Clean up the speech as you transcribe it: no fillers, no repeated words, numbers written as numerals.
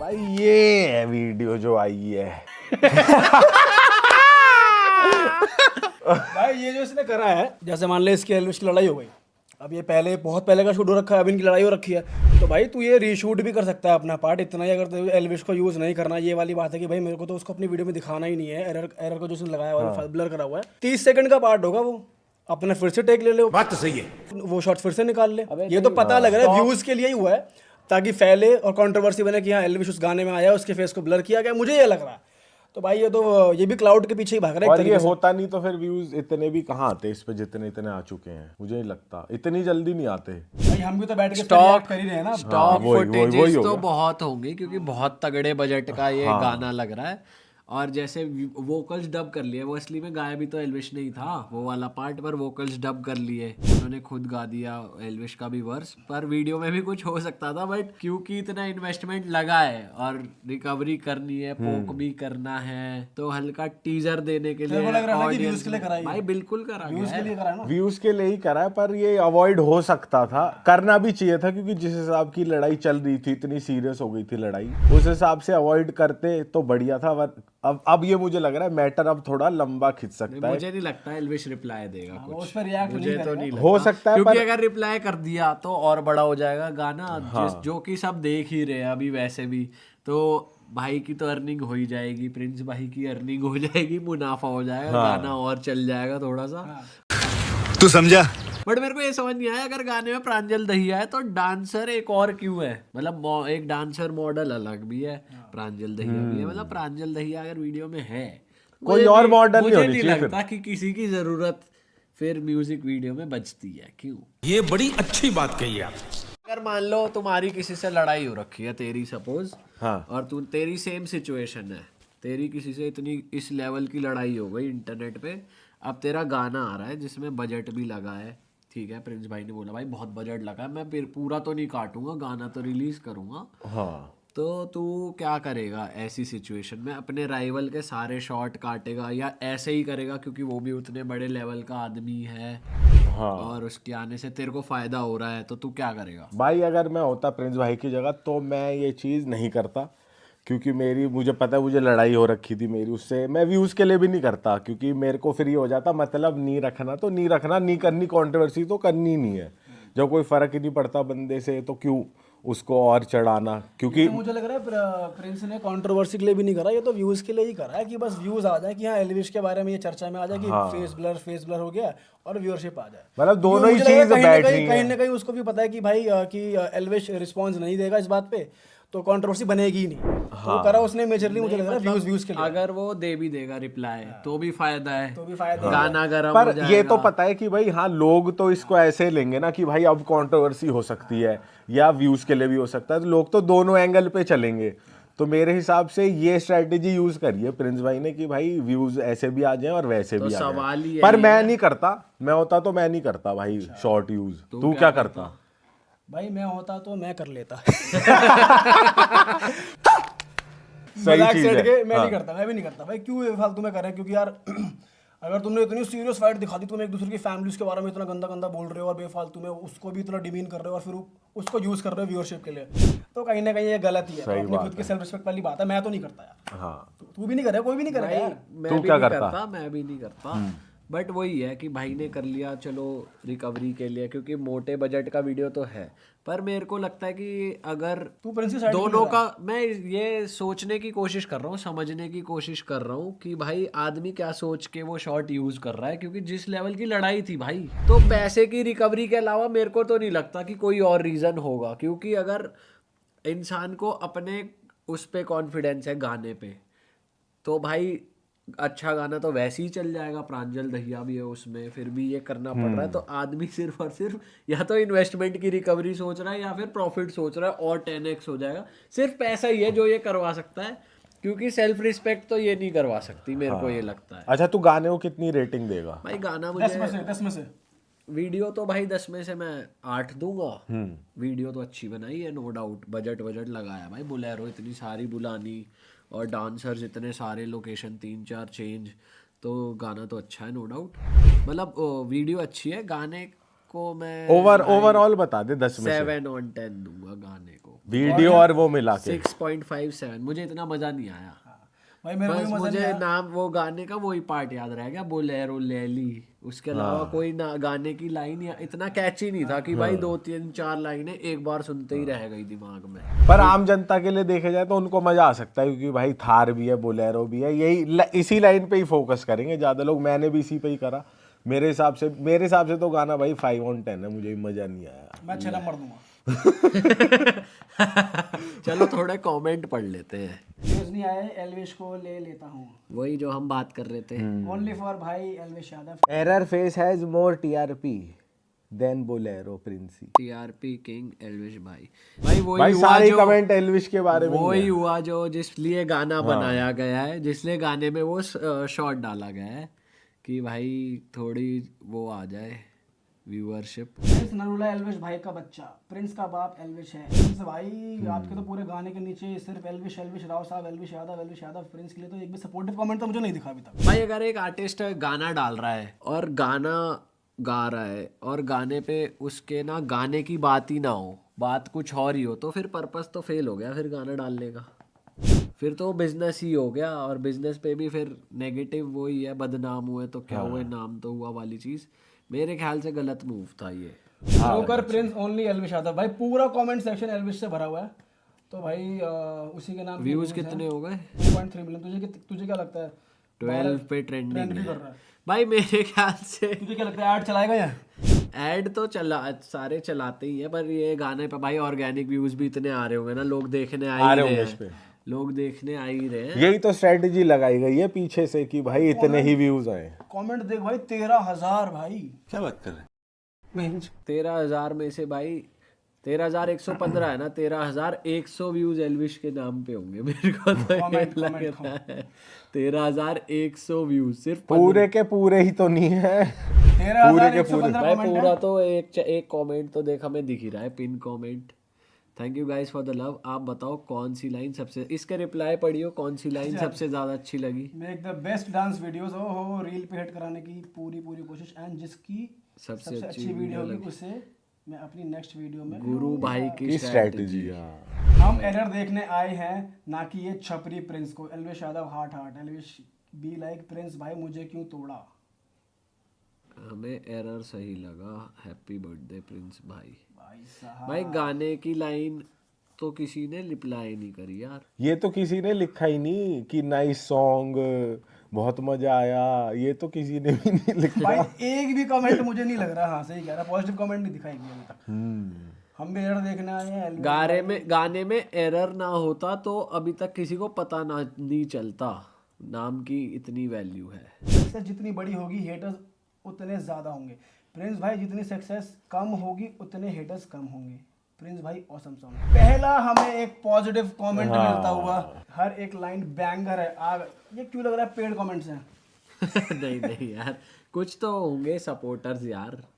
भाई ये है वीडियो जो आई है। भाई ये जो इसने करा है, जैसे मान ले इसकी एल्विश की लड़ाई हो गई, अब ये पहले बहुत पहले का शूट हो रखा है, अब इनकी लड़ाई हो रखी है, तो भाई तू ये रीशूट भी कर सकता है अपना पार्ट। इतना ही अगर एल्विश को यूज नहीं करना, ये वाली बात है कि भाई मेरे को तो उसको अपनी वीडियो में दिखाना ही नहीं है, एरर को जो उसने लगाया हुआ है, ब्लर करा हुआ है, 30 सेकंड का पार्ट होगा वो, अपने फिर से टेक ले लो, बात तो सही है, वो शॉट फिर से निकाल ले। ये तो पता लग रहा है व्यूज के लिए ही हुआ है, ताकि फैले और कंट्रोवर्सी बने कि हाँ एल्विश उस गाने में आया, उसके फेस को ब्लर किया गया, मुझे ये लग रहा है। तो भाई ये भी क्लाउड के पीछे ही भाग रहा है। और ये होता नहीं तो फिर व्यूज इतने भी कहाँ आते इस पे, जितने इतने आ चुके हैं। मुझे नहीं लगता इतनी जल्दी नहीं आते भाई, हम भी तो बैठ के स्टॉक कर ही रहे हैं ना। स्टॉक फुटेजेस तो बहुत होंगे क्योंकि बहुत तगड़े बजट का ये गाना लग रहा है। और जैसे वोकल्स डब कर लिए, वो असली में गाया भी तो एल्विश नहीं था वो वाला पार्ट, पर वोकल्स डब कर लिए, उन्होंने खुद गा दिया एल्विश का भी वर्स। पर वीडियो में भी कुछ हो सकता था, बट क्योंकि इतना इन्वेस्टमेंट लगा है और रिकवरी करनी है, पोक भी करना है, तो हल्का टीजर देने के लिए व्यूज के लिए करा है भाई, बिल्कुल करा व्यूज के लिए करा है ना, व्यूज के लिए ही करा है। पर ये अवॉइड हो सकता था, करना भी चाहिए था, क्योंकि जिस हिसाब की लड़ाई चल रही थी, इतनी सीरियस हो गई थी लड़ाई, उस हिसाब से अवॉइड करते तो बढ़िया था। अब ये मुझे लग रहा है मैटर अब थोड़ा लंबा खिंच सकता है। मुझे नहीं लगता एल्विश रिप्लाई देगा कुछ, उस पर रिएक्ट मुझे तो नहीं लगता। हो सकता है, क्योंकि अगर रिप्लाई कर दिया तो और बड़ा हो जाएगा गाना, जो कि सब देख ही रहे हैं अभी वैसे भी, तो भाई की तो अर्निंग हो ही जाएगी, प्रिंस भाई की अर्निंग हो जाएगी, मुनाफा हो जाएगा, गाना और चल जाएगा थोड़ा सा। तू समझा? बट मेरे को ये समझ नहीं आया, अगर गाने में प्रांजल दहिया है तो डांसर एक और क्यों है? मतलब एक डांसर मॉडल अलग भी है, प्रांजल दहिया भी है, मतलब प्रांजल दहिया अगर वीडियो में है, कोई और मॉडल नहीं होनी मुझे नहीं चाहिए लगता कि किसी की जरूरत फिर म्यूजिक वीडियो में बचती है। क्यों? ये बड़ी अच्छी बात कही आप। अगर मान लो तुम्हारी किसी से लड़ाई हो रखी है, तेरी सपोज, और तेरी सेम सिचुएशन है, तेरी किसी से इतनी इस लेवल की लड़ाई हो गई इंटरनेट पे, अब तेरा गाना आ रहा है जिसमें बजट भी लगा है, ठीक है, प्रिंस भाई ने बोला भाई बहुत बजट लगा है, मैं पूरा तो नहीं काटूंगा, गाना तो रिलीज करूंगा, तो तू क्या करेगा ऐसी सिचुएशन में? अपने राइवल के सारे शॉट काटेगा या ऐसे ही करेगा क्योंकि वो भी उतने बड़े लेवल का आदमी है, और उसके आने से तेरे को फायदा हो रहा है, तो तू क्या करेगा? भाई अगर मैं होता प्रिंस भाई की जगह तो मैं ये चीज़ नहीं करता, क्योंकि मुझे पता है मुझे लड़ाई हो रखी थी मेरी उससे। मैं व्यूज़ के लिए भी नहीं करता, क्योंकि मेरे को फिर ये हो जाता, मतलब नहीं रखना तो नहीं रखना, नहीं करनी कंट्रोवर्सी तो करनी नहीं है। जब कोई फ़र्क ही नहीं पड़ता बंदे से तो क्यों उसको और चढ़ाना? क्योंकि तो मुझे लग रहा है प्रिंस ने कंट्रोवर्सी के लिए भी नहीं करा, ये तो व्यूज के लिए ही करा है, कि बस व्यूज आ जाए कि हाँ एल्विश के बारे में ये चर्चा में आ जाए कि फेस ब्लर हो गया और व्यूअरशिप आ जाए। मतलब दोनों ही चीज बैठ रही है। कहीं ना कहीं उसको भी पता है कि भाई कि एल्विश रिस्पॉन्स नहीं देगा इस बात पे, तो कंट्रोवर्सी बनेगी ही नहीं। तो करा उसने मेजरली, मुझे लग रहा है व्यूज के लिए। अगर वो दे भी देगा रिप्लाई तो भी फायदा है, तो भी फायदा गाना गरम पर हो जाएगा। ये तो पता है कि भाई हाँ लोग तो इसको ऐसे लेंगे ना कि भाई अब कंट्रोवर्सी हो सकती है या व्यूज के लिए भी हो सकता है, तो लोग तो दोनों एंगल पे चलेंगे। तो मेरे हिसाब से ये स्ट्रेटेजी यूज करिए प्रिंस भाई ने कि भाई व्यूज ऐसे भी आ जाए और वैसे भी आ जाए। पर मैं नहीं करता, मैं होता तो मैं नहीं करता भाई शॉर्ट यूज। तू क्या करता? भाई मैं होता तो मैं कर लेता। सही चीज है। मैं नहीं करता, मैं भी नहीं करता भाई, क्यों फालतू में कर रहे हैं? क्योंकि यार अगर तुमने इतनी सीरियस फाइट दिखा दी, तुम एक दूसरे की फैमिलीज के बारे में इतना गंदा गंदा बोल रहे हो और बेफालतू में उसको भी इतना डिमीन कर रहे हो और फिर उसको यूज कर रहे हो व्यूअरशिप के लिए, तो कहीं ना कहीं ये गलत ही है। तो अपनी खुद की सेल्फ रिस्पेक्ट वाली बात है, मैं तो नहीं करता यार। हाँ, तू भी नहीं कर रहा, कोई भी नहीं करेगा यार। मैं भी नहीं करता, मैं भी नहीं करता, बट वही है कि भाई ने कर लिया, चलो रिकवरी के लिए, क्योंकि मोटे बजट का वीडियो तो है। पर मेरे को लगता है कि अगर तू प्रिंस की साइड दोनों का, मैं ये सोचने की कोशिश कर रहा हूँ, समझने की कोशिश कर रहा हूँ कि भाई आदमी क्या सोच के वो शॉट यूज कर रहा है, क्योंकि जिस लेवल की लड़ाई थी भाई, तो पैसे की रिकवरी के अलावा मेरे को तो नहीं लगता कि कोई और रीजन होगा। क्योंकि अगर इंसान को अपने उस पे कॉन्फिडेंस है गाने पे, तो भाई अच्छा गाना तो वैसे ही चल जाएगा, प्रांजल दहिया भी है उसमें, फिर भी ये करना पड़ रहा है, तो आदमी सिर्फ और सिर्फ या तो इन्वेस्टमेंट की रिकवरी सोच रहा है या फिर प्रॉफिट सोच रहा है, और 10x हो जाएगा। सिर्फ पैसा ही है जो ये करवा सकता है, क्योंकि सेल्फ रिस्पेक्ट तो ये नहीं करवा सकती, मेरे को ये लगता है। अच्छा तू गाने को कितनी रेटिंग देगा? भाई गाना मुझे 10 में से वीडियो तो भाई 10 में से मैं 8 दूंगा। वीडियो तो अच्छी बनाई है, नो डाउट, बजट लगाया भाई, बुलेरो इतनी सारी बुलानी और डांसर्स इतने सारे, लोकेशन 3-4 चेंज, तो गाना तो अच्छा है नो डाउट। मतलब वीडियो अच्छी है, गाने को मैं ओवरऑल बता दे 10 में से। 7/10 दूंगा गाने को। वीडियो और वो मिला के 6.57 मुझे इतना मजा नहीं आया। भाई मेरे को बस भी मजा नहीं मुझे आया। नाम वो गाने का वही पार्ट याद रह गया, बोलेरो लैली, उसके अलावा कोई ना गाने की लाइन या इतना कैची नहीं था कि भाई 2-3-4 लाइनें एक बार सुनते ही रह गई दिमाग में। पर आम जनता के लिए देखे जाए तो उनको मजा आ सकता है, क्योंकि भाई थार भी है, बोलेरो भी है, यही इसी लाइन पे ही फोकस करेंगे ज्यादा लोग। मैंने भी इसी पे ही करा। मेरे हिसाब से तो गाना भाई 5/10 है, मुझे भी मजा नहीं आया। मैं 6 नंबर दूंगा। चलो थोड़े कमेंट पढ़ लेते हैं। व्यूज नहीं आए, एल्विश को ले लेता हूँ। वही जो हम बात कर रहे थे। ओनली फॉर भाई Elvish Yadav. Error face has more TRP than Bolero Princy. TRP king Elvish भाई। भाई वही भाई हुआ सारे जो कमेंट एल्विश के बारे में ही वही है। हुआ जो जिस लिए गाना बनाया गया है, जिसलिए गाने में वो शॉट डाला गया है कि भाई थोड़ी वो आ जाए व्यूअरशिप। प्रिंस नरूला एल्विश भाई का बच्चा, प्रिंस का बाप एल्विश है। प्रिंस भाई आपके तो पूरे गाने के नीचे सिर्फ एल्विश राव साहब, एल्विश यादव। प्रिंस के लिए तो एक भी सपोर्टिव कमेंट तो मुझे नहीं दिखा अभी तक। भाई अगर एक आर्टिस्ट गाना डाल रहा है और गाना गा रहा है और गाने पे उसके ना गाने की बात ही ना हो, बात कुछ और ही हो, तो फिर पर्पस तो फेल हो गया फिर गाना डालने का। फिर तो बिजनेस ही हो गया, और बिजनेस पे भी फिर नेगेटिव वही है, बदनाम हुए तो क्या हुए, नाम तो हुआ वाली चीज़। मेरे ख्याल से गलत मूव था ये। Joker Prince only Elvish Yadav. भाई पूरा कमेंट सेक्शन एल्विश से भरा हुआ है। तो भाई उसी के नाम व्यूज कितने हो गए? 2.3 मिलियन। तुझे क्या लगता है? 12 पे ट्रेंडिंग ट्रेंड भी है कर रहा है। भाई मेरे ख्याल से। तुझे क्या लगता है ऐड चलाएगा या? ऐड तो सारे चलाते ही है, पर ये गाने पे भाई ऑर्गेनिक व्यूज भी इतने आ रहे होंगे ना, लोग देखने आ ही रहे हैं, लोग देखने आ ही रहे हैं। यही तो स्ट्रेटजी लगाई गई है पीछे से कि भाई इतने ही व्यूज आए। कमेंट देख भाई 13,000 भाई। क्या बात कर रहे हैं? 13,000 में से भाई 13,115 है ना, 13,100 व्यूज एल्विश के नाम पे होंगे मेरे को तो ये Comment, लग रहा है। 13,100 व्यूज सिर्फ पूरे के पूरे ही तो नहीं है। 13,115 भाई कमेंट पूरा है। तो एक कमेंट तो देख हमें दिख ही रहा है, pin comment. Thank you guys for the love. आप बताओ कौन सी लाइन सबसे, इसके रिप्लाई पढ़ियो, कौन सी लाइन सबसे ज्यादा अच्छी लगी? Make the best dance videos हो रील पे हिट कराने की पूरी कोशिश, एंड जिसकी सबसे अच्छी वीडियो होगी उसे मैं अपनी नेक्स्ट वीडियो में। गुरु भाई की स्ट्रेटजी। हम एरर देखने आए हैं, ना कि ये छपरी प्रिंस को। Elvish Yadav heart Elvish be like Prince भाई मुझे क्यों तोड़ा। हमें एरर सही लगा। हैप्पी बर्थडे प्रिंस भाई। भाई साहब भाई गाने की लाइन तो किसी ने रिप्लाई नहीं करी यार। ये तो किसी ने लिखा ही नहीं कि नाइस सॉन्ग, बहुत मजा आया, ये तो किसी ने भी नहीं लिखा। भाई एक भी कमेंट मुझे नहीं लग रहा। हाँ सही कह रहा, पॉजिटिव कमेंट नहीं दिखाई अभी तक। हम भी एरर देखने आए हैं। गाने में एरर ना होता तो अभी तक किसी को पता ना नहीं चलता नाम की इतनी वैल्यू है। सक्सेस जितनी बड़ी होगी हेटर्स उतने ज्यादा होंगे। प्रिंस भाई जितनी सक्सेस कम होगी उतने हेटर्स कम होंगे। प्रिंस भाई ऑसम सॉन्ग। पहला हमें एक पॉजिटिव कमेंट मिलता हुआ। हर एक लाइन बैंगर है। ये क्यों लग रहा है पेड कमेंट्स हैं? नहीं यार, कुछ तो होंगे सपोर्टर्स यार।